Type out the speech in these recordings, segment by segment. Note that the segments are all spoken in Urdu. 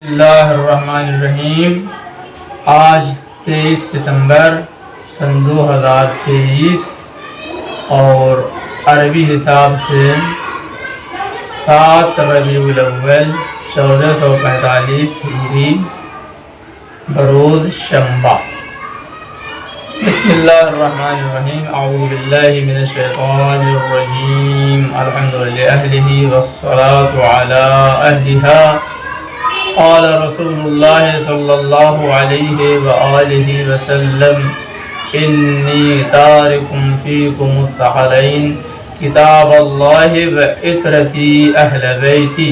اللہ الرحمن الرحیم۔ آج 23 ستمبر سن 2023 اور عربی حساب سے 7 ربیع الاول 1445 ہجری بروز شنبہ۔ بسم اللہ الرحمن الرحیم۔ اعوذ باللہ من الشیطان الرجیم۔ الحمد للہ والصلاة علی اہلہا۔ قال رسول اللہ صلی اللہ علیہ وآلہ وسلم انی تارک فیکم الثقلین کتاب اللہ و عطرتی اہل بیتی۔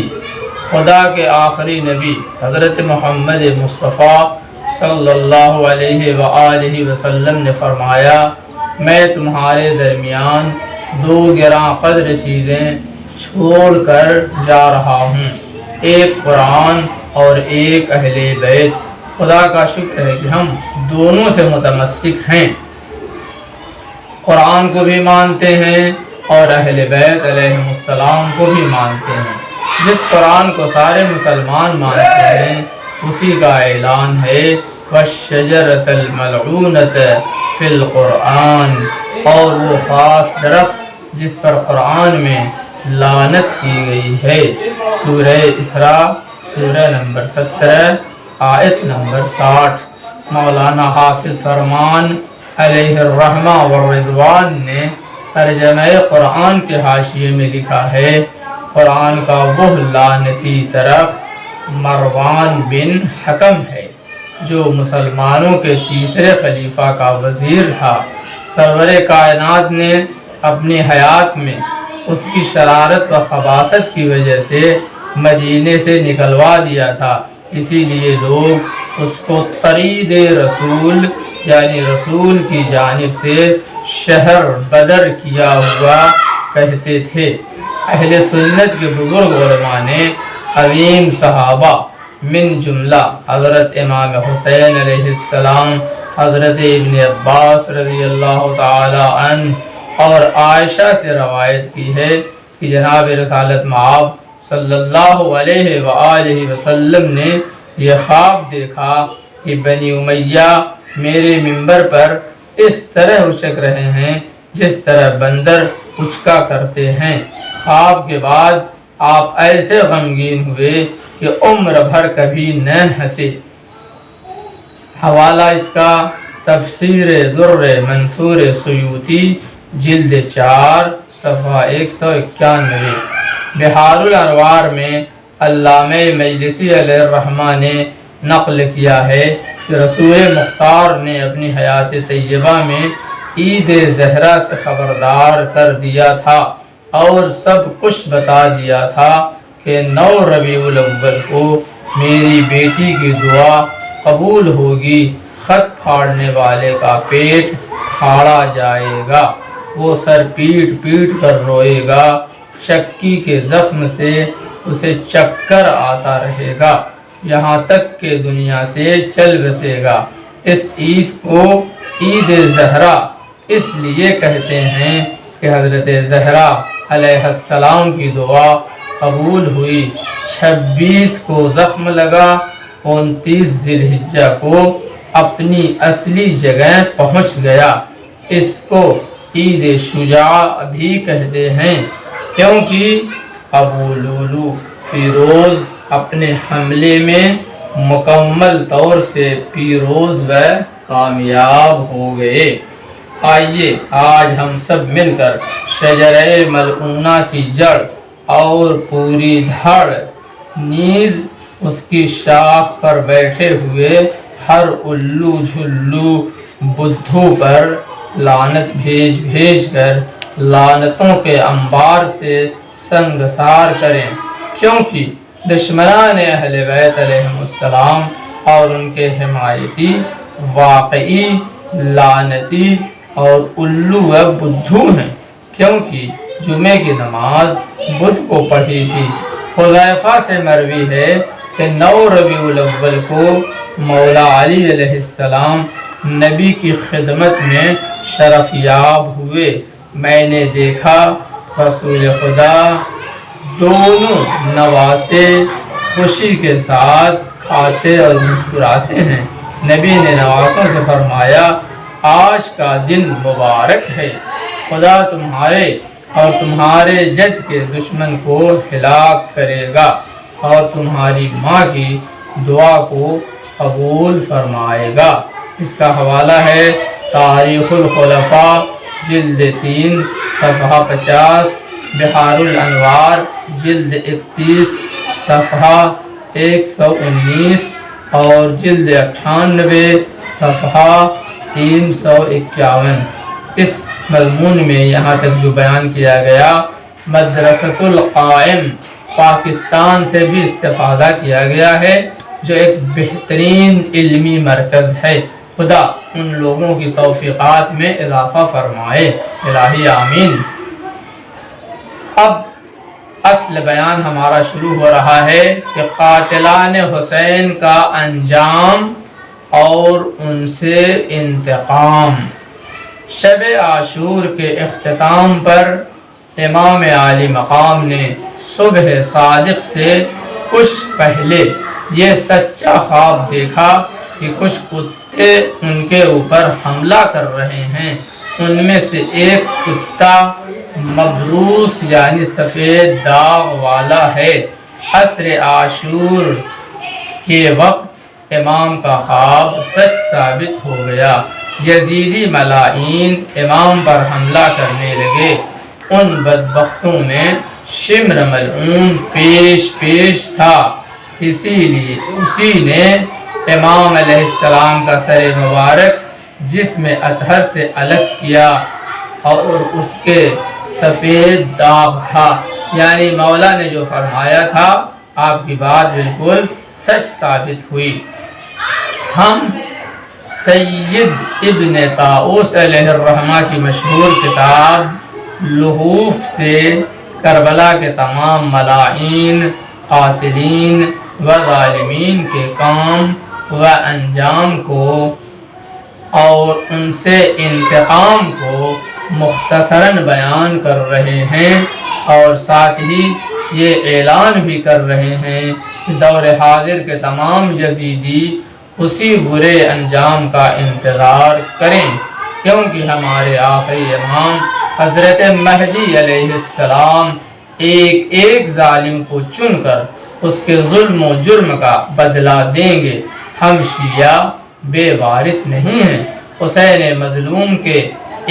خدا کے آخری نبی حضرت محمد مصطفیٰ صلی اللہ علیہ وآلہ وسلم نے فرمایا، میں تمہارے درمیان 2 گراں قدر چیزیں چھوڑ کر جا رہا ہوں، ایک قرآن اور ایک اہل بیت۔ خدا کا شکر ہے کہ ہم دونوں سے متمسک ہیں، قرآن کو بھی مانتے ہیں اور اہل بیت علیہ السلام کو بھی مانتے ہیں۔ جس قرآن کو سارے مسلمان مانتے ہیں اسی کا اعلان ہے وَالشَّجَرَةَ الْمَلْعُونَةَ فِي الْقُرْآنِ، اور وہ خاص درخت جس پر قرآن میں لعنت کی گئی ہے۔ سورہ اسراء سورہ نمبر 17 آیت نمبر 60۔ مولانا حافظ فرمان علیہ الرحمہ والرضوان نے ترجمہ قرآن کے حاشیے میں لکھا ہے، قرآن کا وہ لعنتی درخت مروان بن حکم ہے جو مسلمانوں کے تیسرے خلیفہ کا وزیر تھا۔ سرور کائنات نے اپنی حیات میں اس کی شرارت و خباثت کی وجہ سے مدینے سے نکلوا دیا تھا، اسی لیے لوگ اس کو طرید رسول یعنی رسول کی جانب سے شہر بدر کیا ہوا کہتے تھے۔ اہل سنت کے بزرگ علماء نے عظیم صحابہ من جملہ حضرت امام حسین علیہ السلام، حضرت ابن عباس رضی اللہ تعالی عنہ اور عائشہ سے روایت کی ہے کہ جناب رسالت مآب صلی اللہ علیہ وآلہ وسلم نے یہ خواب دیکھا کہ بنی امیہ میرے منبر پر اس طرح اچک رہے ہیں جس طرح بندر اچکا کرتے ہیں۔ خواب کے بعد آپ ایسے غمگین ہوئے کہ عمر بھر کبھی نہ ہنسے۔ حوالہ اس کا تفسیر در منصور سیوطی جلد 4 صفحہ 191۔ بحار الانوار میں علامہ مجلسی علیہ الرحمہ نے نقل کیا ہے کہ رسول مختار نے اپنی حیات طیبہ میں عید زہرہ سے خبردار کر دیا تھا اور سب کچھ بتا دیا تھا کہ 9 ربیع الاول کو میری بیٹی کی دعا قبول ہوگی، خط پھاڑنے والے کا پیٹ پھاڑا جائے گا، وہ سر پیٹ پیٹ کر روئے گا، چکی کے زخم سے اسے چکر آتا رہے گا یہاں تک کہ دنیا سے چل بسے گا۔ اس عید کو عید زہرہ اس لیے کہتے ہیں کہ حضرت زہرہ علیہ السلام کی دعا قبول ہوئی۔ 26 کو زخم لگا، 29 ذی الحجہ کو اپنی اصلی جگہ پہنچ گیا۔ اس کو عید شجاع بھی کہتے ہیں کیونکہ ابو لولو فیروز اپنے حملے میں مکمل طور سے پیروز و کامیاب ہو گئے۔ آئیے آج ہم سب مل کر شجرہ ملعونہ کی جڑ اور پوری دھڑ نیز اس کی شاخ پر بیٹھے ہوئے ہر الو جھلو بدھو پر لعنت بھیج بھیج کر لعنتوں کے انبار سے سنگسار کریں، کیونکہ دشمنان اہل بیت علیہ السلام اور ان کے حمایتی واقعی لعنتی اور الو و بدھو ہیں، کیونکہ جمعے کی نماز بدھ کو پڑھی تھی۔ حذیفہ سے مروی ہے کہ 9 ربیع الاول کو مولا علی علیہ السلام نبی کی خدمت میں شرف یاب ہوئے۔ میں نے دیکھا رسول خدا دونوں نواسے خوشی کے ساتھ کھاتے اور مسکراتے ہیں۔ نبی نے نوازوں سے فرمایا آج کا دن مبارک ہے، خدا تمہارے اور تمہارے جد کے دشمن کو ہلاک کرے گا اور تمہاری ماں کی دعا کو قبول فرمائے گا۔ اس کا حوالہ ہے تاریخ الخلفاء جلد 3 صفحہ 50، بحار الانوار جلد 31 صفحہ 119 اور جلد 98 صفحہ 351۔ اس مضمون میں یہاں تک جو بیان کیا گیا، مدرسۃ القائم پاکستان سے بھی استفادہ کیا گیا ہے، جو ایک بہترین علمی مرکز ہے۔ خدا ان لوگوں کی توفیقات میں اضافہ فرمائے، الہی آمین۔ اب اصل بیان ہمارا شروع ہو رہا ہے کہ قاتلان حسین کا انجام اور ان سے انتقام۔ شب عاشور کے اختتام پر امام عالی مقام نے صبح صادق سے کچھ پہلے یہ سچا خواب دیکھا کہ کچھ کتے ان کے اوپر حملہ کر رہے ہیں۔ ان میں سے ایک کتا مبروس یعنی سفید داغ والا ہے۔ عصر عاشور کے وقت امام کا خواب سچ ثابت ہو گیا۔ یزیدی ملائین امام پر حملہ کرنے لگے۔ ان بدبختوں میں شمر ملعون پیش تھا، اسی نے امام علیہ السلام کا سر مبارک جس میں اطہر سے الگ کیا اور اس کے سفید داغ تھا، یعنی مولا نے جو فرمایا تھا آپ کی بات بالکل سچ ثابت ہوئی۔ ہم سید ابن طاؤس علیہ الرحمہ کی مشہور کتاب لحوف سے کربلا کے تمام ملائین، قاتلین و ظالمین کے کام و انجام کو اور ان سے انتقام کو مختصراً بیان کر رہے ہیں، اور ساتھ ہی یہ اعلان بھی کر رہے ہیں کہ دور حاضر کے تمام یزیدی اسی برے انجام کا انتظار کریں، کیونکہ ہمارے آخری امام حضرت مہدی علیہ السلام ایک ایک ظالم کو چن کر اس کے ظلم و جرم کا بدلہ دیں گے۔ ہم شیعہ بے وارث نہیں ہیں۔ حسین مظلوم کے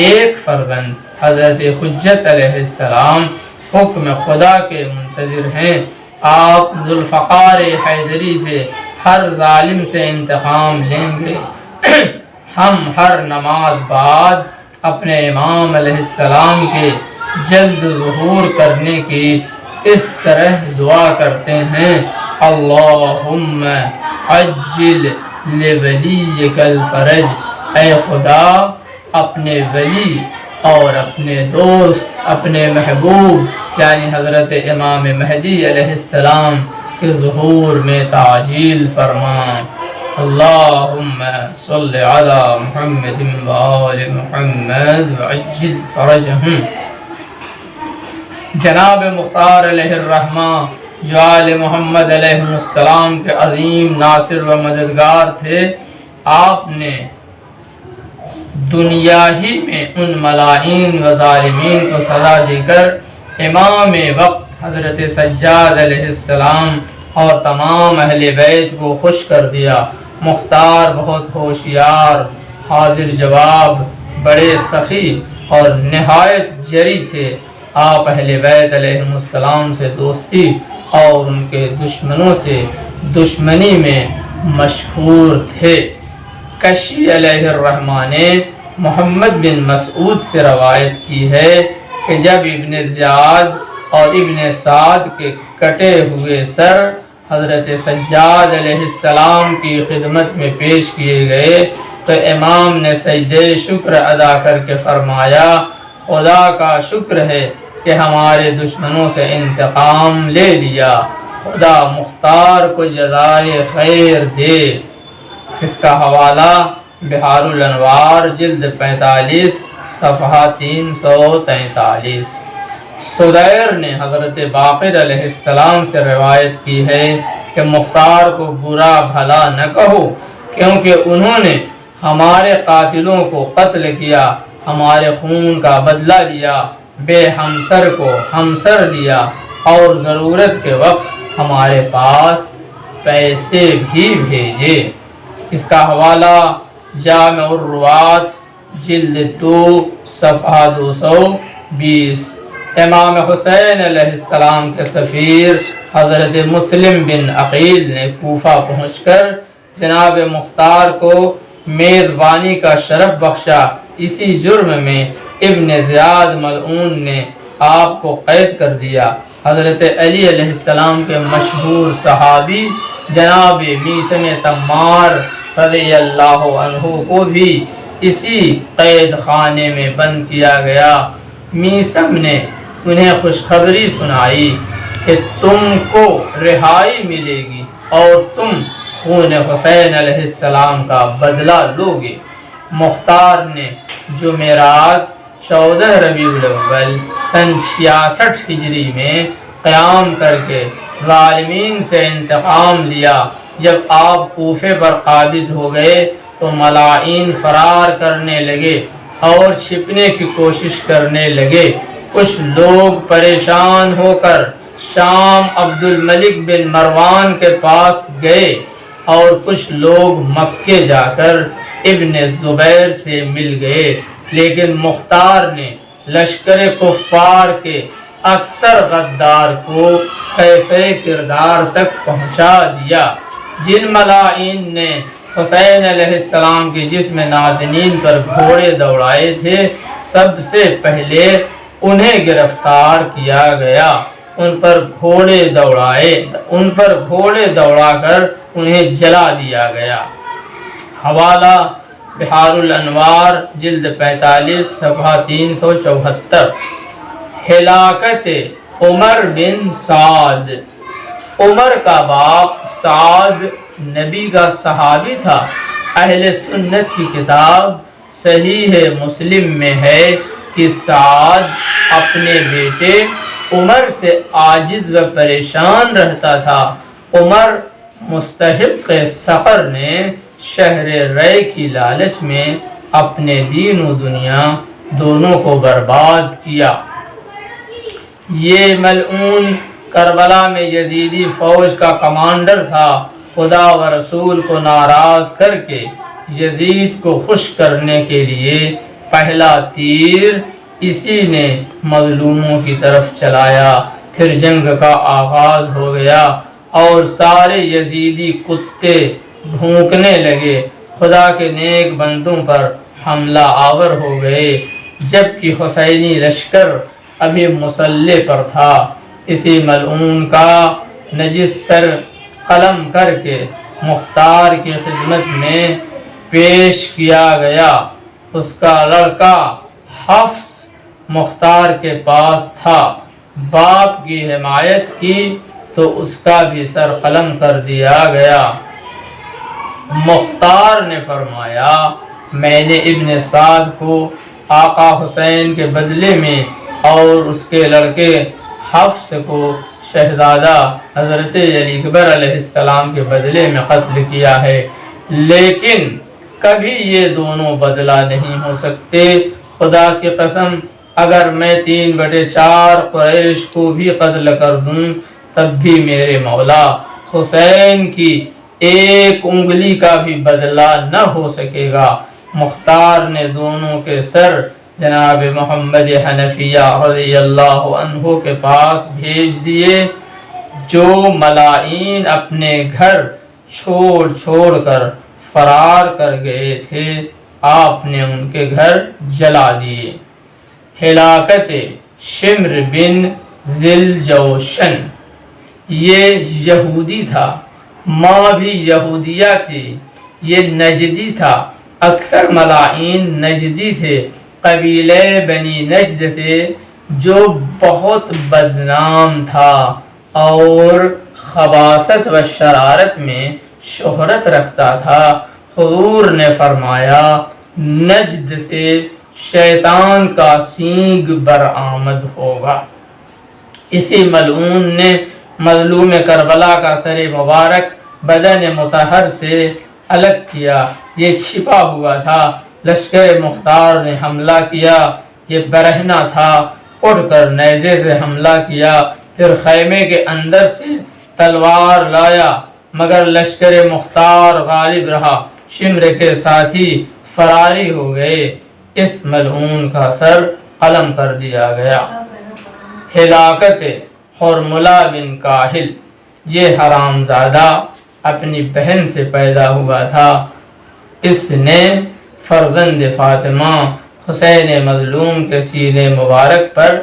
ایک فرزند حضرت حجت علیہ السلام حکم خدا کے منتظر ہیں۔ آپ ذوالفقار حیدری سے ہر ظالم سے انتقام لیں گے۔ ہم ہر نماز بعد اپنے امام علیہ السلام کے جلد ظہور کرنے کی اس طرح دعا کرتے ہیں: اللہم عجل لولیک الفرج۔ اے خدا اپنے ولی اور اپنے دوست، اپنے محبوب یعنی حضرت امام مہدی علیہ السلام کے ظہور میں تعجیل فرما۔ اللہم صل علی محمد و آل محمد وعجل فرجہم۔ جناب مختار علیہ الرحمہ جو آل محمد علیہ السلام کے عظیم ناصر و مددگار تھے، آپ نے دنیا ہی میں ان ملائین و ظالمین کو سزا دے کر امام وقت حضرت سجاد علیہ السلام اور تمام اہل بیت کو خوش کر دیا۔ مختار بہت ہوشیار، حاضر جواب، بڑے سخی اور نہایت جری تھے۔ آپ اہل بیت علیہ السلام سے دوستی اور ان کے دشمنوں سے دشمنی میں مشہور تھے۔ کشی علیہ الرحمہ نے محمد بن مسعود سے روایت کی ہے کہ جب ابن زیاد اور ابن سعد کے کٹے ہوئے سر حضرت سجاد علیہ السلام کی خدمت میں پیش کیے گئے تو امام نے سجدہ شکر ادا کر کے فرمایا: خدا کا شکر ہے کہ ہمارے دشمنوں سے انتقام لے لیا، خدا مختار کو جزائے خیر دے۔ اس کا حوالہ بحار الانوار جلد 45 صفحہ 343۔ صدیر نے حضرت باقر علیہ السلام سے روایت کی ہے کہ مختار کو برا بھلا نہ کہو، کیونکہ انہوں نے ہمارے قاتلوں کو قتل کیا، ہمارے خون کا بدلہ لیا، بے ہمسر کو ہمسر دیا، اور ضرورت کے وقت ہمارے پاس پیسے بھی بھیجے۔ اس کا حوالہ جامع الروات جلد 2 صفحہ 220۔ امام حسین علیہ السلام کے سفیر حضرت مسلم بن عقیل نے کوفہ پہنچ کر جناب مختار کو میزبانی کا شرف بخشا۔ اسی جرم میں ابن زیاد ملعون نے آپ کو قید کر دیا۔ حضرت علی علیہ السلام کے مشہور صحابی جناب میثم تمار رضی اللہ عنہ کو بھی اسی قید خانے میں بند کیا گیا۔ میثم نے انہیں خوشخبری سنائی کہ تم کو رہائی ملے گی اور تم خون حسین علیہ السلام کا بدلہ لو گے۔ مختار نے جمعرات 14 ربیع الاول سن 66 ہجری میں قیام کر کے ظالمین سے انتقام لیا۔ جب آپ کوفے پر قابض ہو گئے تو ملاعین فرار کرنے لگے اور چھپنے کی کوشش کرنے لگے۔ کچھ لوگ پریشان ہو کر شام عبد الملک بن مروان کے پاس گئے اور کچھ لوگ مکے جا کر ابن زبیر سے مل گئے، لیکن مختار نے لشکر کفار کے اکثر غدار کو کیفے کردار تک پہنچا دیا۔ جن ملاعین نے حسین علیہ السلام کے جسم نادنین پر گھوڑے دوڑائے تھے، سب سے پہلے انہیں گرفتار کیا گیا۔ ان پر گھوڑے دوڑا کر انہیں جلا دیا گیا۔ حوالہ بحار الانوار جلد 45 صفحہ 374۔ ہلاکت عمر بن سعد۔ عمر کا باپ سعد نبی کا صحابی تھا۔ اہل سنت کی کتاب صحیح مسلم میں ہے کہ سعد اپنے بیٹے عمر سے عاجز و پریشان رہتا تھا۔ عمر مستحق سقر نے شہر رے کی لالچ میں اپنے دین و دنیا دونوں کو برباد کیا۔ یہ ملعون کربلا میں یزیدی فوج کا کمانڈر تھا۔ خدا و رسول کو ناراض کر کے یزید کو خوش کرنے کے لیے پہلا تیر اسی نے مظلوموں کی طرف چلایا۔ پھر جنگ کا آغاز ہو گیا اور سارے یزیدی کتے بھونکنے لگے، خدا کے نیک بندوں پر حملہ آور ہو گئے، جبکہ حسینی لشکر ابھی مسلح پر تھا۔ اسی ملعون کا نجس سر قلم کر کے مختار کی خدمت میں پیش کیا گیا۔ اس کا لڑکا حفص مختار کے پاس تھا۔ باپ کی حمایت کی تو اس کا بھی سر قلم کر دیا گیا۔ مختار نے فرمایا، میں نے ابن سعد کو آقا حسین کے بدلے میں اور اس کے لڑکے حفص کو شہزادہ حضرت علی اکبر علیہ السلام کے بدلے میں قتل کیا ہے، لیکن کبھی یہ دونوں بدلہ نہیں ہو سکتے۔ خدا کی قسم، اگر میں 3/4 قریش کو بھی قتل کر دوں تب بھی میرے مولا حسین کی ایک انگلی کا بھی بدلہ نہ ہو سکے گا۔ مختار نے دونوں کے سر جناب محمد حنفیہ رضی اللہ عنہ کے پاس بھیج دیے، جو ملاعین اپنے گھر چھوڑ کر فرار کر گئے تھے۔ آپ نے ان کے گھر جلا دیے۔ ہلاکت شمر بن ذیلجوشن۔ یہ یہودی تھا، ماں بھی یہودیہ تھی۔ یہ نجدی تھا، اکثر ملاعین نجدی تھے، قبیلے بنی نجد سے، جو بہت بدنام تھا اور خباثت و شرارت میں شہرت رکھتا تھا۔ حضور نے فرمایا، نجد سے شیطان کا سینگ برآمد ہوگا۔ اسی ملعون نے مظلوم کربلا کا سر مبارک بدن مطہر سے الگ کیا، یہ چھپا ہوا تھا۔ لشکر مختار نے حملہ کیا، یہ برہنہ تھا، اٹھ کر نیزے سے حملہ کیا، پھر خیمے کے اندر سے تلوار لایا، مگر لشکر مختار غالب رہا، شمر کے ساتھی فراری ہو گئے، اس ملعون کا سر قلم کر دیا گیا۔ ہلاکت حرملہ بن کاہل، یہ حرامزادہ اپنی بہن سے پیدا ہوا تھا، اس نے فرزند فاطمہ حسین مظلوم کے سینے مبارک پر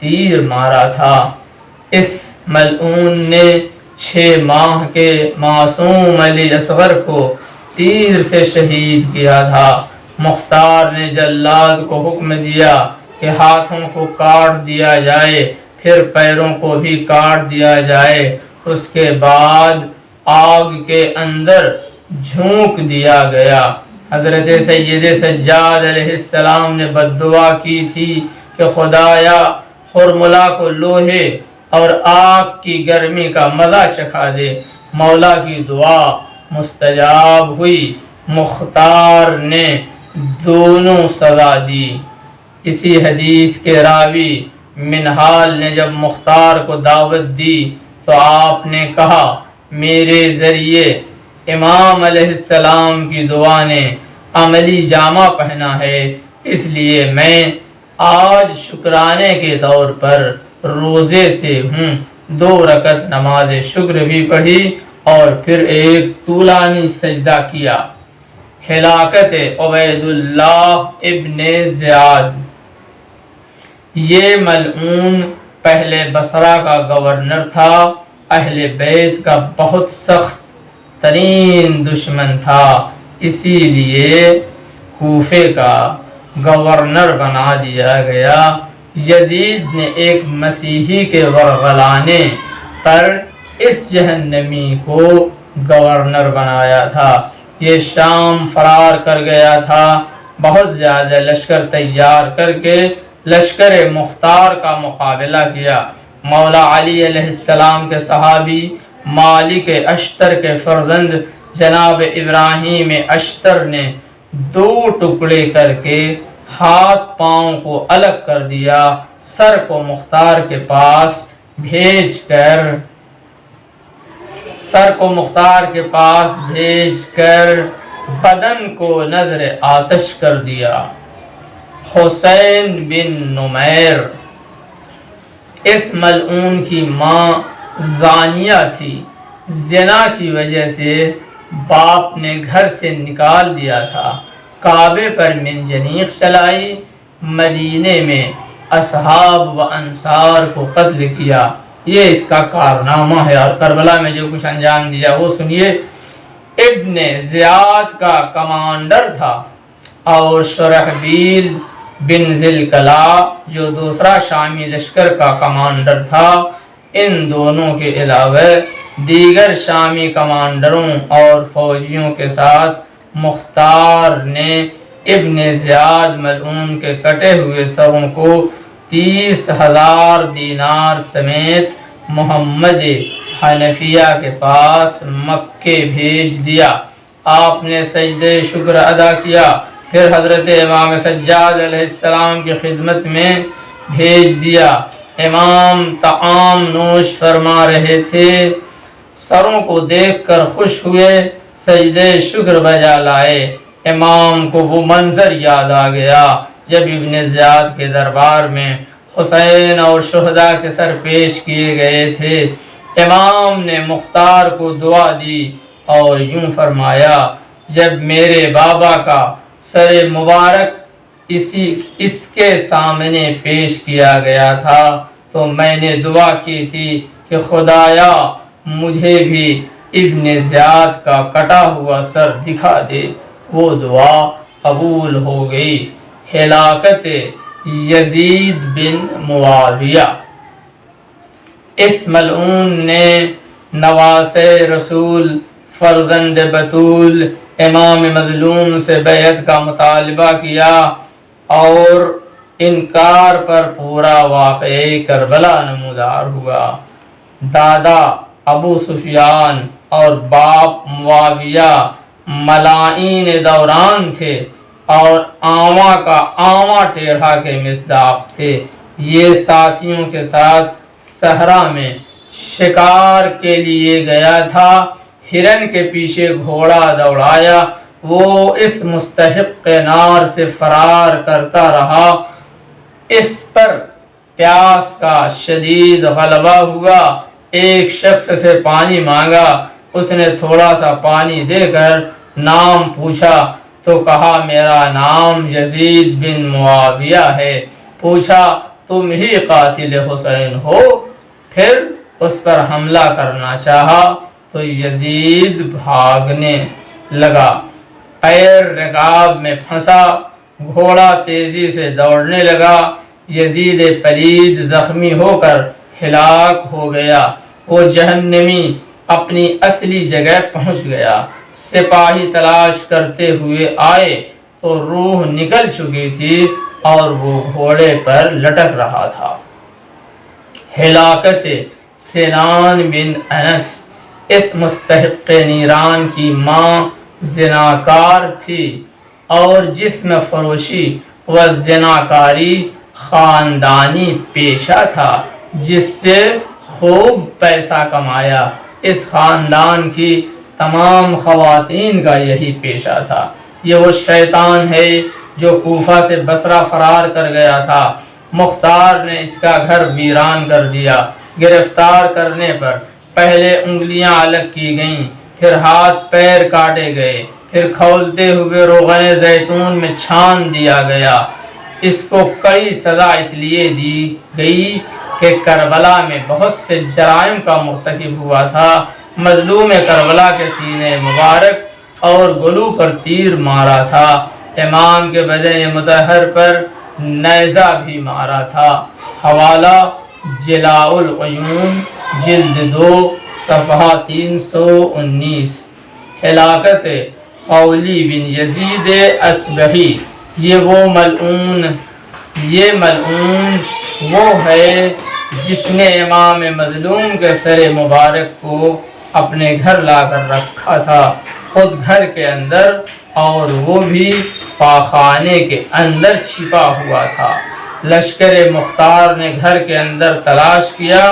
تیر مارا تھا۔ اس ملعون نے 6 ماہ کے معصوم علی اصغر کو تیر سے شہید کیا تھا۔ مختار نے جلاد کو حکم دیا کہ ہاتھوں کو کاٹ دیا جائے، پھر پیروں کو بھی کاٹ دیا جائے، اس کے بعد آگ کے اندر جھونک دیا گیا۔ حضرت سید سجاد علیہ السلام نے بددعا کی تھی کہ خدایا حرملہ کو لوہے اور آگ کی گرمی کا مزہ چکھا دے۔ مولا کی دعا مستجاب ہوئی، مختار نے دونوں سزا دی۔ اسی حدیث کے راوی منہال نے جب مختار کو دعوت دی تو آپ نے کہا، میرے ذریعے امام علیہ السلام کی دعا نے عملی جامہ پہنا ہے، اس لیے میں آج شکرانے کے طور پر روزے سے ہوں۔ 2 رکعت نماز شکر بھی پڑھی اور پھر ایک طولانی سجدہ کیا۔ ہلاکت عبید اللہ ابن زیاد، یہ ملعون پہلے بصرہ کا گورنر تھا، اہل بیت کا بہت سخت ترین دشمن تھا، اسی لیے کوفے کا گورنر بنا دیا گیا۔ یزید نے ایک مسیحی کے ورغلانے پر اس جہنمی کو گورنر بنایا تھا۔ یہ شام فرار کر گیا تھا، بہت زیادہ لشکر تیار کر کے لشکر مختار کا مقابلہ کیا۔ مولا علی علیہ السلام کے صحابی مالک اشتر کے فرزند جناب ابراہیم اشتر نے 2 ٹکڑے کر کے ہاتھ پاؤں کو الگ کر دیا، سر کو مختار کے پاس بھیج کر بدن کو نذر آتش کر دیا۔ حسین بن نمیر، اس ملعون کی ماں زانیہ تھی، زنا کی وجہ سے باپ نے گھر سے نکال دیا تھا، کعبے پر منجنیق چلائی، مدینے میں اصحاب و انصار کو قتل کیا۔ یہ اس کا کارنامہ ہے، اور کربلا میں جو کچھ انجام دیا وہ سنیے۔ ابن زیاد کا کمانڈر تھا، اور شرحبیل بن ذیلکلا جو دوسرا شامی لشکر کا کمانڈر تھا، ان دونوں کے علاوہ دیگر شامی کمانڈروں اور فوجیوں کے ساتھ مختار نے ابن زیاد ملعون کے کٹے ہوئے سروں کو 30,000 دینار سمیت محمد حنفیہ کے پاس مکے بھیج دیا۔ آپ نے سجدہ شکر ادا کیا، پھر حضرت امام سجاد علیہ السلام کی خدمت میں بھیج دیا۔ امام طعام نوش فرما رہے تھے، سروں کو دیکھ کر خوش ہوئے، سجدہ شکر بجا لائے۔ امام کو وہ منظر یاد آ گیا جب ابن زیاد کے دربار میں حسین اور شہداء کے سر پیش کیے گئے تھے۔ امام نے مختار کو دعا دی اور یوں فرمایا، جب میرے بابا کا سر مبارک اس کے سامنے پیش کیا گیا تھا تو میں نے دعا کی تھی کہ خدایا مجھے بھی ابن زیاد کا کٹا ہوا سر دکھا دے، وہ دعا قبول ہو گئی۔ ہلاکت یزید بن معاویہ، اس ملعون نے نواسے رسول فرزند بطول امام مظلوم سے بیعت کا مطالبہ کیا اور انکار پر پورا واقعہ کربلا نمودار ہوا۔ دادا ابو سفیان اور باپ معاویہ ملائین دوران تھے اور آواں کا آواں ٹیڑھا کے مصداق تھے۔ یہ ساتھیوں کے ساتھ صحرا میں شکار کے لیے گیا تھا، ہرن کے پیچھے گھوڑا دوڑایا، وہ اس مستحق نار سے فرار کرتا رہا، اس پر پیاس کا شدید غلبہ ہوا، ایک شخص سے پانی مانگا، اس نے تھوڑا سا پانی دے کر نام پوچھا تو کہا میرا نام یزید بن معاویہ ہے۔ پوچھا تم ہی قاتل حسین ہو؟ پھر اس پر حملہ کرنا چاہا تو یزید بھاگنے لگا، پیر رکاب میں پھنسا، گھوڑا تیزی سے دوڑنے لگا، یزید پلید زخمی ہو کر ہلاک ہو گیا۔ وہ جہنمی اپنی اصلی جگہ پہنچ گیا۔ سپاہی تلاش کرتے ہوئے آئے تو روح نکل چکی تھی اور وہ گھوڑے پر لٹک رہا تھا۔ ہلاکت سنان بن انس، اس مستحق نیران کی ماں زناکار تھی اور جسم فروشی و زناکاری خاندانی پیشہ تھا جس سے خوب پیسہ کمایا۔ اس خاندان کی تمام خواتین کا یہی پیشہ تھا۔ یہ وہ شیطان ہے جو کوفہ سے بصرہ فرار کر گیا تھا۔ مختار نے اس کا گھر ویران کر دیا۔ گرفتار کرنے پر پہلے انگلیاں الگ کی گئیں، پھر ہاتھ پیر کاٹے گئے، پھر کھولتے ہوئے روغن زیتون میں چھان دیا گیا۔ اس کو کڑی سزا اس لیے دی گئی کہ کربلا میں بہت سے جرائم کا مرتکب ہوا تھا۔ مظلوم کربلا کے سینے مبارک اور گلو پر تیر مارا تھا۔ امام کے بدن مطہر پر نیزہ بھی مارا تھا۔ حوالہ جلاء العیون جلد 2 صفحہ 319۔ ہلاکت قولی بن یزید اصبہی، یہ ملعون وہ ہے جس نے امام مظلوم کے سر مبارک کو اپنے گھر لا کر رکھا تھا، خود گھر کے اندر، اور وہ بھی پاخانے کے اندر چھپا ہوا تھا۔ لشکر مختار نے گھر کے اندر تلاش کیا۔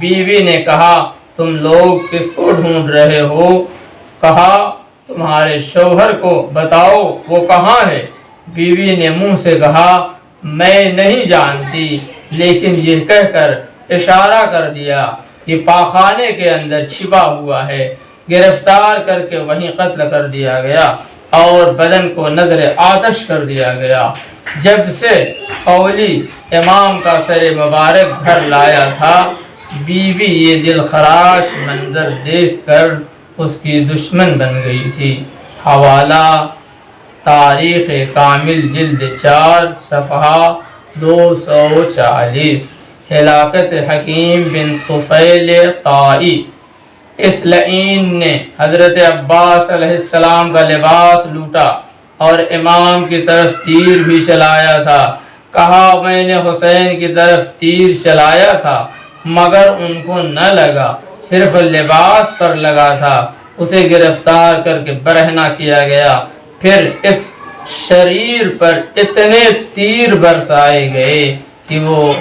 بیوی نے کہا تم لوگ کس کو ڈھونڈ رہے ہو؟ کہا تمہارے شوہر کو بتاؤ وہ کہاں ہے؟ بیوی نے منہ سے کہا میں نہیں جانتی، لیکن یہ کہہ کر اشارہ کر دیا کہ پاخانے کے اندر چھپا ہوا ہے۔ گرفتار کر کے وہیں قتل کر دیا گیا اور بدن کو نذر آتش کر دیا گیا۔ جب سے قولی امام کا سر مبارک گھر لایا تھا، بیوی یہ دل خراش منظر دیکھ کر اس کی دشمن بن گئی تھی۔ حوالہ تاریخ کامل جلد 4 صفحہ 240۔ ہلاکت حکیم بن طفیل طائی، اس لعین نے حضرت عباس علیہ السلام کا لباس لوٹا اور امام کی طرف تیر بھی چلایا تھا۔ کہا میں نے حسین کی طرف تیر چلایا تھا مگر ان کو نہ لگا، صرف لباس پر لگا تھا۔ اسے گرفتار کر کے برہنہ کیا گیا، پھر اس شریر پر اتنے تیر برسائے گئے کہ وہ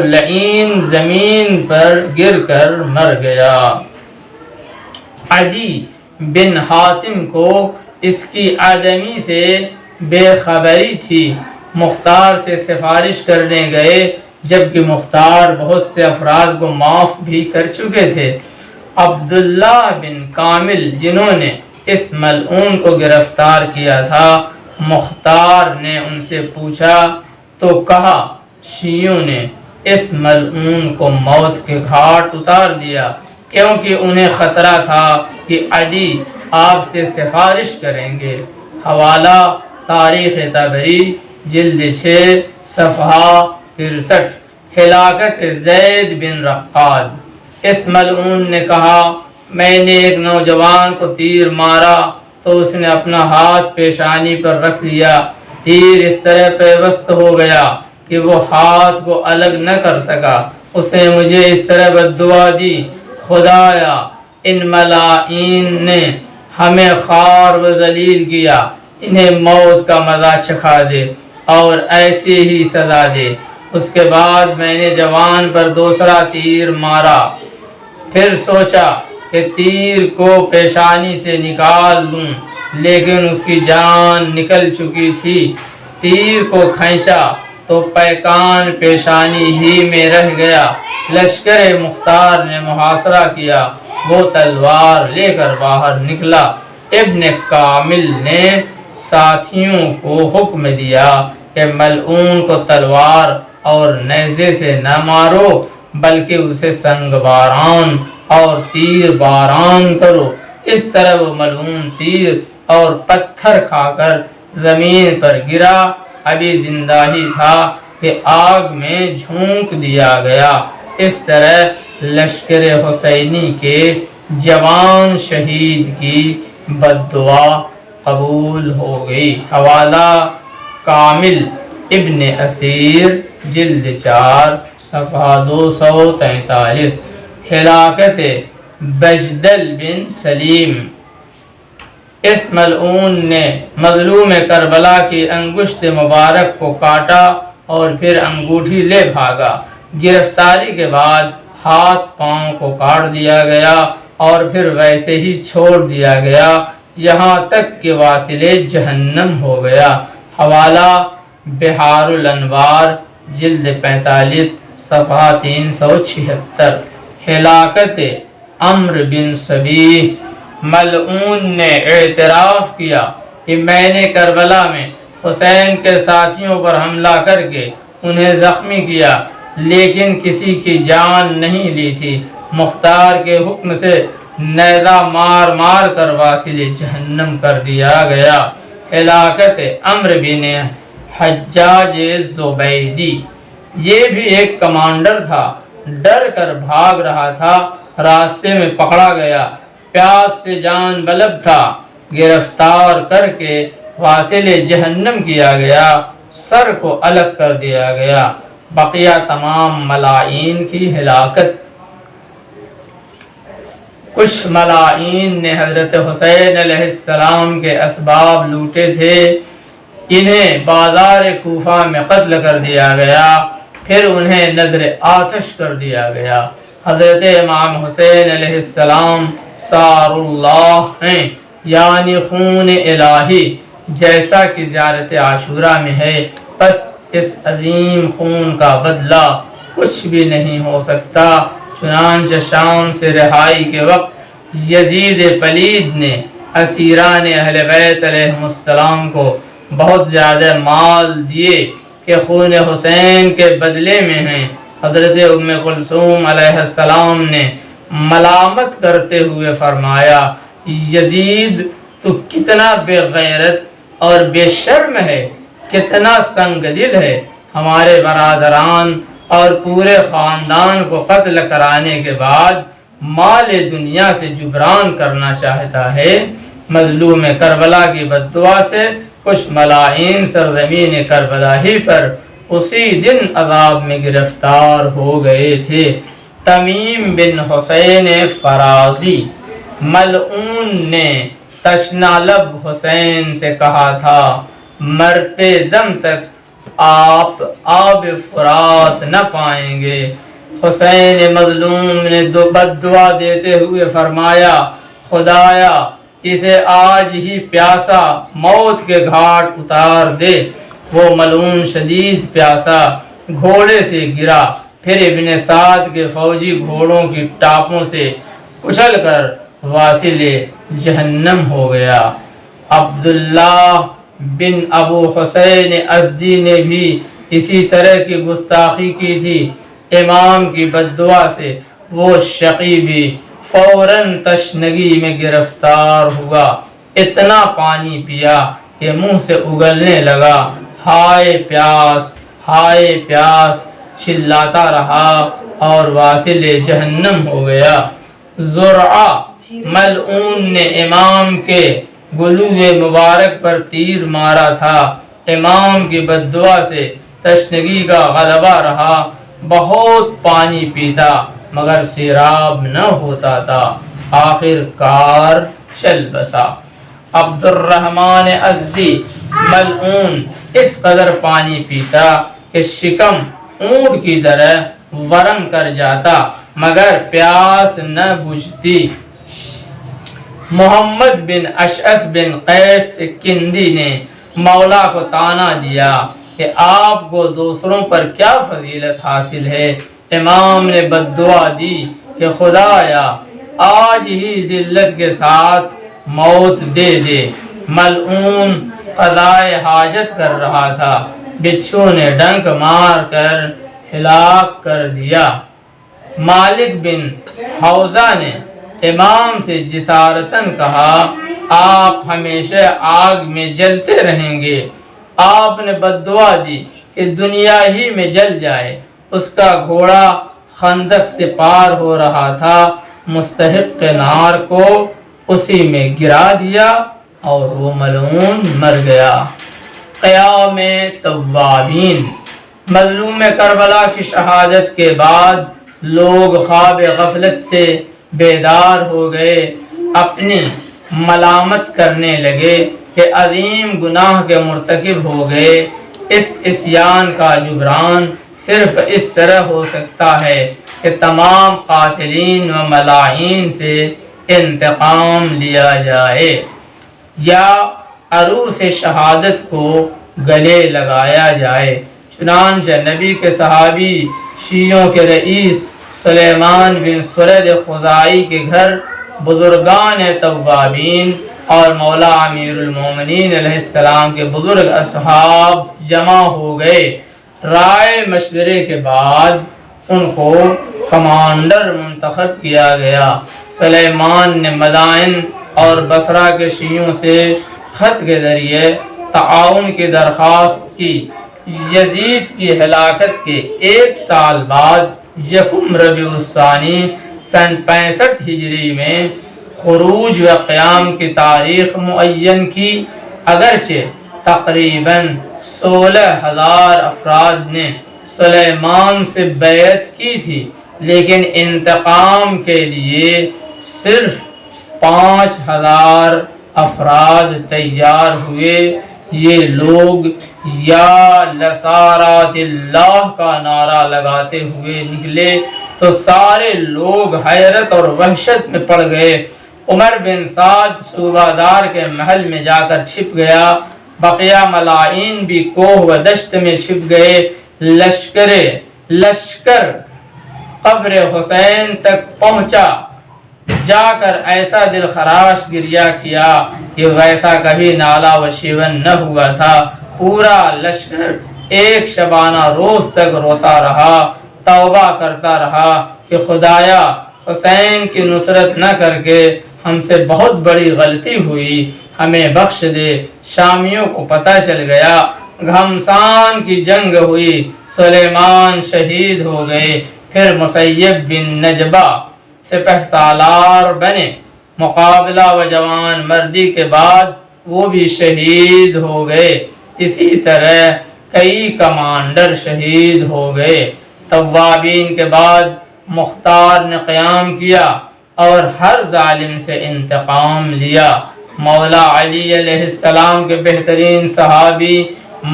لعین زمین پر گر کر مر گیا۔ عدی بن حاتم کو اس کی آدمی سے بے خبری تھی، مختار سے سفارش کرنے گئے جبکہ مختار بہت سے افراد کو معاف بھی کر چکے تھے۔ عبداللہ بن کامل جنہوں نے اس ملعون کو گرفتار کیا تھا، مختار نے ان سے پوچھا تو کہا شیعوں نے اس ملعون کو موت کے گھاٹ اتار دیا، کیونکہ انہیں خطرہ تھا کہ عدی آپ سے سفارش کریں گے۔ حوالہ تاریخ طبری جلد 6 صفحہ 63۔ ہلاکت زید بن رقاد، اس ملعون نے کہا میں نے ایک نوجوان کو تیر مارا تو اس نے اپنا ہاتھ پیشانی پر رکھ لیا، تیر اس طرح پیوست ہو گیا کہ وہ ہاتھ کو الگ نہ کر سکا، اس نے مجھے اس طرح بد دعا دی، خدایا ان ملائین نے ہمیں خوار و ذلیل کیا، انہیں موت کا مزہ چکھا دے اور ایسی ہی سزا دے۔ اس کے بعد میں نے جوان پر دوسرا تیر مارا، پھر سوچا کہ تیر کو پیشانی سے نکال دوں، لیکن اس کی جان نکل چکی تھی۔ تیر کو کھینچا تو پیکان پیشانی ہی میں رہ گیا۔ لشکر مختار نے محاصرہ کیا، وہ تلوار لے کر باہر نکلا۔ ابن کامل نے ساتھیوں کو حکم دیا کہ ملعون کو تلوار اور نیزے سے نہ مارو، بلکہ اسے سنگ باران اور تیر باران کرو۔ اس طرح وہ ملعون تیر اور پتھر کھا کر زمین پر گرا، ابھی زندہ ہی تھا کہ آگ میں جھونک دیا گیا۔ اس طرح لشکر حسینی کے جوان شہید کی بد دعا قبول ہو گئی۔ حوالہ کامل ابن اسیر جلد 4 صفحہ 243۔ ہلاکت بجدل بن سلیم۔ اس ملعون نے مظلوم کربلا کی انگشت مبارک کو کاٹا اور پھر انگوٹھی لے بھاگا۔ گرفتاری کے بعد ہاتھ پاؤں کو کاٹ دیا گیا اور پھر ویسے ہی چھوڑ دیا گیا، یہاں تک کہ واصل جہنم ہو گیا۔ حوالہ بحار الانوار جلد 45 صفحہ 376۔ ہلاکت عمرو بن صبیح۔ ملعون نے اعتراف کیا کہ میں نے کربلا میں حسین کے ساتھیوں پر حملہ کر کے انہیں زخمی کیا، لیکن کسی کی جان نہیں لی تھی۔ مختار کے حکم سے نیزہ مار مار کر واصل جہنم کر دیا گیا۔ ہلاکت عمرو بن حجاج زبیدی۔ یہ بھی ایک کمانڈر تھا، ڈر کر بھاگ رہا تھا، راستے میں پکڑا گیا، پیاس سے جان بلب تھا، گرفتار کر کے واصل جہنم کیا گیا، سر کو الگ کر دیا گیا۔ بقیہ تمام ملائین کی ہلاکت۔ کچھ ملائین نے حضرت حسین علیہ السلام کے اسباب لوٹے تھے، انہیں بازار کوفہ میں قتل کر دیا گیا، پھر انہیں نذر آتش کر دیا گیا۔ حضرت امام حسین علیہ السلام سار اللہ ہیں، یعنی خون الہی، جیسا کہ زیارت عاشورہ میں ہے۔ پس اس عظیم خون کا بدلہ کچھ بھی نہیں ہو سکتا۔ چنانچہ شام سے رہائی کے وقت یزید پلید نے اسیران اہل بیت علیہ السلام کو بہت زیادہ مال دیے کہ خون حسین کے بدلے میں ہیں۔ حضرت ام کلثوم علیہ السلام نے ملامت کرتے ہوئے فرمایا، یزید تو کتنا بے غیرت اور بے شرم ہے، کتنا سنگ دل ہے، ہمارے برادران اور پورے خاندان کو قتل کرانے کے بعد مال دنیا سے جبران کرنا چاہتا ہے۔ مظلوم کربلا کی بد دعا سے کچھ ملائین سرزمین کربلا ہی پر اسی دن عذاب میں گرفتار ہو گئے تھے۔ تمیم بن حسین فرازی۔ ملعون نے تشنا لب حسین سے کہا تھا، مرتے دم تک آپ آب فرات نہ پائیں گے۔ حسین مظلوم نے بد دعا دیتے ہوئے فرمایا، خدایا اسے آج ہی پیاسا موت کے گھاٹ اتار دے۔ وہ ملعون شدید پیاسا گھوڑے سے گرا، پھر ابن سعد کے فوجی گھوڑوں کی ٹاپوں سے کچل کر واصل جہنم ہو گیا۔ عبداللہ بن ابو حسین ازدی نے بھی اسی طرح کی گستاخی کی تھی۔ امام کی بد دعا سے وہ شقی بھی فوراً تشنگی میں گرفتار ہوا، اتنا پانی پیا کہ منہ سے اگلنے لگا، ہائے پیاس ہائے پیاس چلاتا رہا اور واصل جہنم ہو گیا۔ زرعہ۔ ملعون نے امام کے گلوب مبارک پر تیر مارا تھا، امام کی بد دعا سے تشنگی کا غلبہ رہا، بہت پانی پیتا مگر سیراب نہ ہوتا تھا، آخر کار چل بسا۔ عبد الرحمن ازدی ملعون اس قدر پانی پیتا کہ شکم اونٹ کی طرح ورم کر جاتا مگر پیاس نہ بجھتی۔ محمد بن اشعث بن قیس کندی نے مولا کو طعنہ دیا کہ آپ کو دوسروں پر کیا فضیلت حاصل ہے۔ امام نے بددعا دی کہ خدایا آج ہی ذلت کے ساتھ موت دے دے۔ ملعون قضائے حاجت کر رہا تھا، بچھو نے ڈنک مار کر ہلاک کر دیا۔ مالک بن حوزہ نے امام سے جسارتاً کہا آپ ہمیشہ آگ میں جلتے رہیں گے۔ آپ نے بددعا دی کہ دنیا ہی میں جل جائے۔ اس کا گھوڑا خندق سے پار ہو رہا تھا، مستحق نار کو اسی میں گرا دیا اور وہ ملعون مر گیا۔ قیام توابین۔ مظلوم کربلا کی شہادت کے بعد لوگ خواب غفلت سے بیدار ہو گئے، اپنی ملامت کرنے لگے کہ عظیم گناہ کے مرتکب ہو گئے۔ اس عصیان کا جبران صرف اس طرح ہو سکتا ہے کہ تمام قاتلین و ملاعین سے انتقام لیا جائے یا عروس شہادت کو گلے لگایا جائے۔ چنانچہ نبی کے صحابی شیعوں کے رئیس سلیمان بن سرد خزاعی کے گھر بزرگان توابین اور مولا امیر المومنین علیہ السلام کے بزرگ اصحاب جمع ہو گئے۔ رائے مشورے کے بعد ان کو کمانڈر منتخب کیا گیا۔ سلیمان نے مدائن اور بصرہ کے شیعوں سے خط کے ذریعے تعاون کی درخواست کی۔ یزید کی ہلاکت کے 1 سال بعد یکم ربیع الثانی سن 65 ہجری میں خروج و قیام کی تاریخ معین کی۔ اگرچہ تقریباً 16,000 افراد نے سلیمان سے بیعت کی تھی، لیکن انتقام کے لیے صرف 5,000 افراد تیار ہوئے۔ یہ لوگ یا لسارات اللہ کا نعرہ لگاتے ہوئے نکلے تو سارے لوگ حیرت اور وحشت میں پڑ گئے۔ عمر بن سعد صوبہ دار کے محل میں جا کر چھپ گیا۔ بقیہ ملاعین بھی کوہ و دشت میں چھپ گئے۔ لشکر قبر حسین تک پہنچا، جا کر ایسا دل خراش گریہ کیا کہ ویسا کبھی نالا و شیون نہ ہوا تھا۔ پورا لشکر 1 شبانہ روز تک روتا رہا، توبہ کرتا رہا کہ خدایا حسین کی نصرت نہ کر کے ہم سے بہت بڑی غلطی ہوئی، ہمیں بخش دے۔ شامیوں کو پتہ چل گیا، گھمسان کی جنگ ہوئی، سلیمان شہید ہو گئے۔ پھر مسیب بن نجبہ سپہ سالار بنے، مقابلہ و جوان مردی کے بعد وہ بھی شہید ہو گئے۔ اسی طرح کئی کمانڈر شہید ہو گئے۔ توابین کے بعد مختار نے قیام کیا اور ہر ظالم سے انتقام لیا۔ مولا علی علیہ السلام کے بہترین صحابی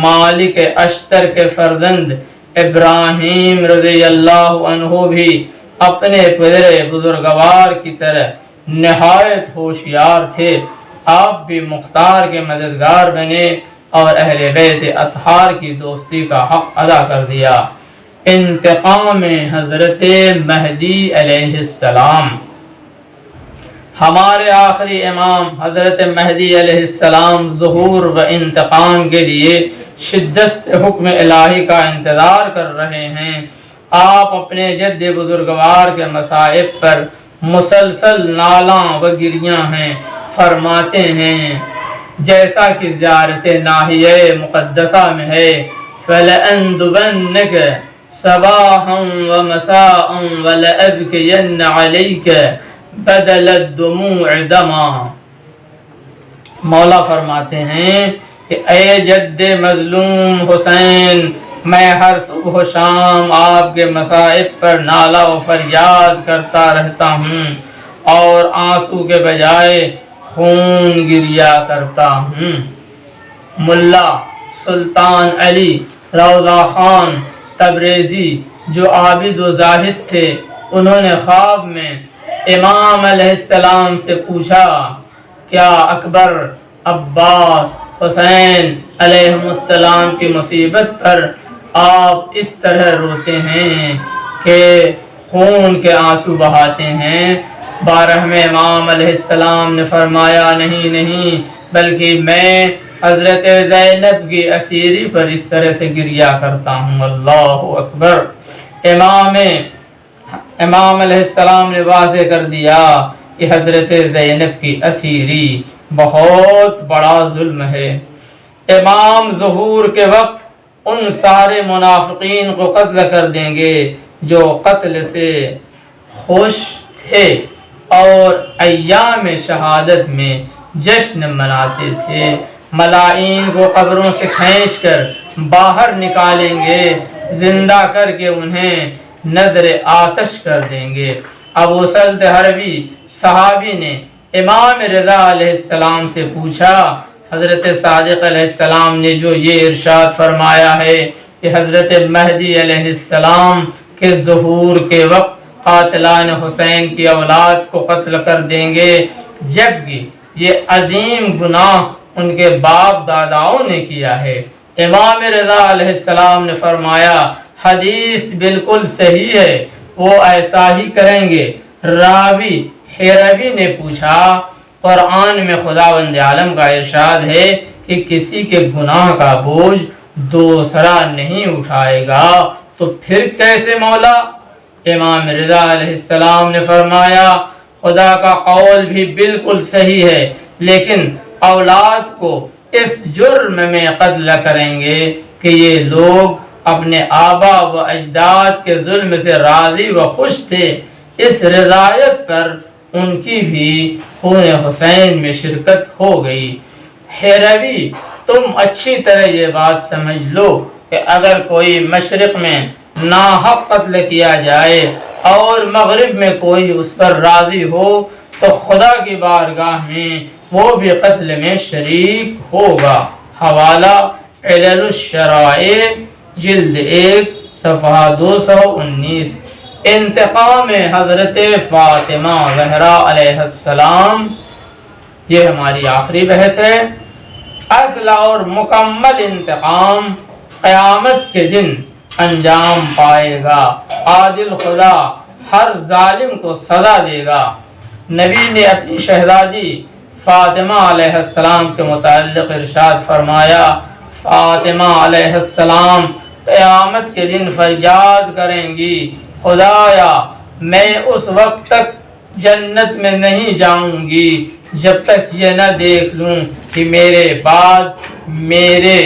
مالک اشتر کے فرزند ابراہیم رضی اللہ عنہ بھی اپنے پدر بزرگوار کی طرح نہایت ہوشیار تھے۔ آپ بھی مختار کے مددگار بنے اور اہل بیت اطہار کی دوستی کا حق ادا کر دیا۔ انتقام حضرت مہدی علیہ السلام۔ ہمارے آخری امام حضرت مہدی علیہ السلام ظہور و انتقام کے لیے شدت سے حکم الہی کا انتظار کر رہے ہیں۔ آپ اپنے جد بزرگوار کے مصائب پر مسلسل نالاں و گریاں ہیں، فرماتے ہیں جیسا کہ زیارت ناحیہ مقدسہ میں ہے، فَلَأَنْدُبَنَّكَ صَبَاحًا وَمَسَاءً وَلَأَبْكِيَنَّ عَلَيْكَ بدل الدموع دما۔ مولا فرماتے ہیں کہ اے جد مظلوم حسین، میں ہر صبح و شام آپ کے مصائب پر نالہ و فریاد کرتا رہتا ہوں اور آنسو کے بجائے خون گریا کرتا ہوں۔ ملا سلطان علی روضہ خان تبریزی جو عابد و زاہد تھے، انہوں نے خواب میں امام علیہ السلام سے پوچھا، کیا اکبر، عباس، حسین علیہ السلام کی مصیبت پر آپ اس طرح روتے ہیں کہ خون کے آنسو بہاتے ہیں؟ بارہم امام علیہ السلام نے فرمایا، نہیں، بلکہ میں حضرت زینب کی اسیری پر اس طرح سے گریا کرتا ہوں۔ اللہ اکبر۔ امام علیہ السلام نے واضح کر دیا کہ حضرت زینب کی اسیری بہت بڑا ظلم ہے۔ امام ظہور کے وقت ان سارے منافقین کو قتل کر دیں گے جو قتل سے خوش تھے اور ایام شہادت میں جشن مناتے تھے۔ ملائین کو قبروں سے کھینچ کر باہر نکالیں گے، زندہ کر کے انہیں نذر آتش کر دیں گے۔ ابو سلط حربی صحابی نے امام رضا علیہ السلام سے پوچھا، حضرت صادق علیہ السلام نے جو یہ ارشاد فرمایا ہے کہ حضرت مہدی علیہ السلام کے ظہور کے وقت قاتلان حسین کی اولاد کو قتل کر دیں گے، جبکہ یہ عظیم گناہ ان کے باپ داداؤں نے کیا ہے۔ امام رضا علیہ السلام نے فرمایا، حدیث بالکل صحیح ہے، وہ ایسا ہی کریں گے۔ راوی حربی نے پوچھا، قرآن میں خداوند عالم کا ارشاد ہے کہ کسی کے گناہ کا بوجھ دوسرا نہیں اٹھائے گا، تو پھر کیسے مولا؟ امام رضا علیہ السلام نے فرمایا، خدا کا قول بھی بالکل صحیح ہے، لیکن اولاد کو اس جرم میں قتل کریں گے کہ یہ لوگ اپنے آبا و اجداد کے ظلم سے راضی و خوش تھے، اس رضایت پر ان کی بھی خون حسین میں شرکت ہو گئی۔ حیروی، تم اچھی طرح یہ بات سمجھ لو کہ اگر کوئی مشرق میں ناحق قتل کیا جائے اور مغرب میں کوئی اس پر راضی ہو تو خدا کی بارگاہ میں وہ بھی قتل میں شریک ہوگا۔ حوالہ علل الشرائع جلد 1 صفحہ 219۔ انتقام حضرت فاطمہ زہرا علیہ السلام، یہ ہماری آخری بحث ہے۔ اصل اور مکمل انتقام قیامت کے دن انجام پائے گا۔ عادل خدا ہر ظالم کو سزا دے گا۔ نبی نے اپنی شہزادی فاطمہ علیہ السلام کے متعلق ارشاد فرمایا، فاطمہ علیہ السلام قیامت کے دن فریاد کریں گی، خدایا میں اس وقت تک جنت میں نہیں جاؤں گی جب تک یہ نہ دیکھ لوں کہ میرے بعد میرے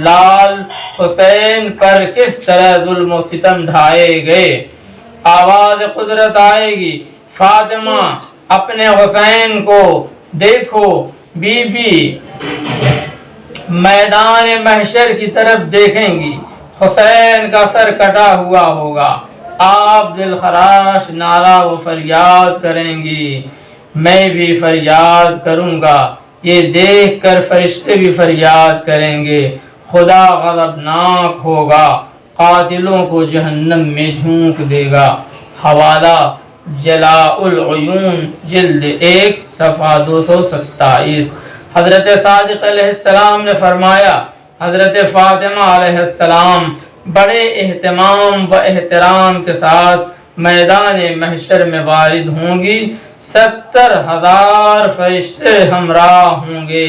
لال حسین پر کس طرح ظلم و ستم ڈھائے گئے۔ آواز قدرت آئے گی، فاطمہ اپنے حسین کو دیکھو، بی بی میدان محشر کی طرف دیکھیں گی، حسین کا سر کٹا ہوا ہوگا، آپ دل خراش نعرہ و فریاد کریں گی، میں بھی فریاد کروں گا، یہ دیکھ کر فرشتے بھی فریاد کریں گے، خدا غضبناک ہوگا، قاتلوں کو جہنم میں جھونک دے گا۔ حوالہ جلاء العیون جلد 1 صفحہ 227۔ حضرت صادق علیہ السلام نے فرمایا، حضرت فاطمہ علیہ السلام بڑے اہتمام و احترام کے ساتھ میدان محشر میں وارد ہوں گی، 70,000 فرشتے ہمراہ ہوں گے،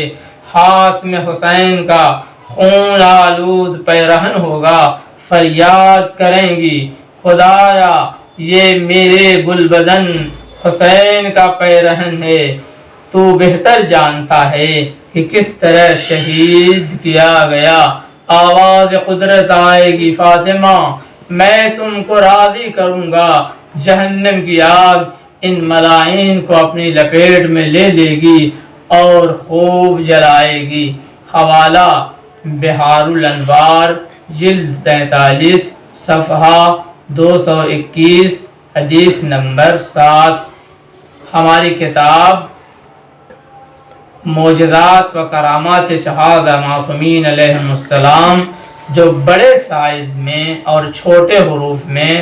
ہاتھ میں حسین کا خون آلود پیرہن ہوگا، فریاد کریں گی، خدایا یہ میرے گلبدن حسین کا پیرہن ہے، تو بہتر جانتا ہے کہ کس طرح شہید کیا گیا۔ آواز قدرت آئے گی، فاطمہ میں تم کو راضی کروں گا، جہنم کی آگ ان ملائین کو اپنی لپیٹ میں لے لے گی اور خوب جلائے گی۔ حوالہ بحار الانوار جلد 43 صفحہ 221 حدیث نمبر 7۔ ہماری کتاب معجزات و کرامات شہادہ معصومین علیہم السلام جو بڑے سائز میں اور چھوٹے حروف میں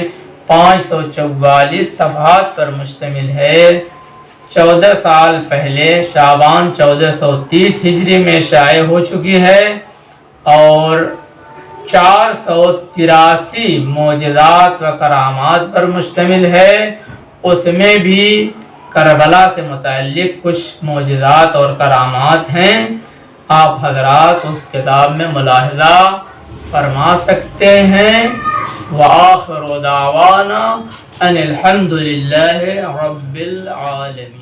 544 صفحات پر مشتمل ہے، 14 سال پہلے شعبان 1430 ہجری میں شائع ہو چکی ہے اور 483 معجزات و کرامات پر مشتمل ہے۔ اس میں بھی کربلا سے متعلق کچھ معجزات اور کرامات ہیں، آپ حضرات اس کتاب میں ملاحظہ فرما سکتے ہیں۔ وآخر دعوانا ان الحمد للہ رب العالمین۔